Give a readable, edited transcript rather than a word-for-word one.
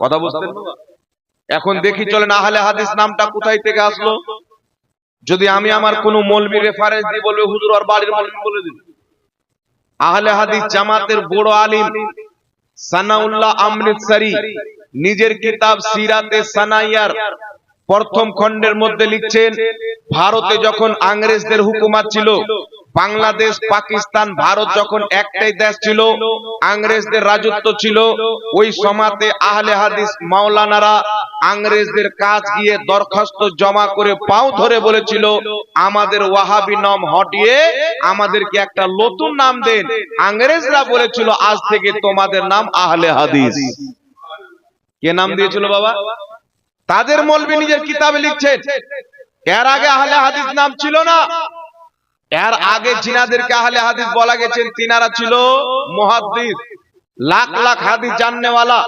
কথা বুঝতেন? এখন দেখি চলেন আহলে হাদিস নামটা কোথায় থেকে আসলো। যদি আমি আমার কোন মৌলবি রেফারেন্স দিয়ে বলবে হুজুর আর বাড়ির মৌলবি বলে দিন। আহলে হাদিস জামাতের বড় আলিম সানাউল্লাহ অমৃতসরি নিজের কিতাব সিরাতে সানাইয়ার প্রথম খণ্ডের মধ্যে লিখছেন, ভারতে যখন ইংরেজদের হুকুমত ছিল, বাংলাদেশ পাকিস্তান ভারত যখন একটাই দেশ ছিল, ইংরেজদের রাজত্ব ছিল, ওই সময়তে আহলে হাদিস মাওলানারা ইংরেজদের কাছে গিয়ে দরখাস্ত জমা করে পাও ধরে বলেছিল, আমাদের ওয়াহাবি নাম হটিয়ে আমাদেরকে একটা নতুন নাম দেন। ইংরেজরা বলেছিল, আজ থেকে তোমাদের নাম আহলে হাদিস। কে নাম দিয়েছিল বাবা? তাদের মৌলবি নিজের কিতাবে লিখছেন। এর আগে আহলে হাদিস নাম ছিল না। এর আগে জিনাদেরকে আহলে হাদিস বলা গেছেন, তিনারা ছিল মুহাদ্দিস, লাখ লাখ হাদিস জাননেওয়ালা।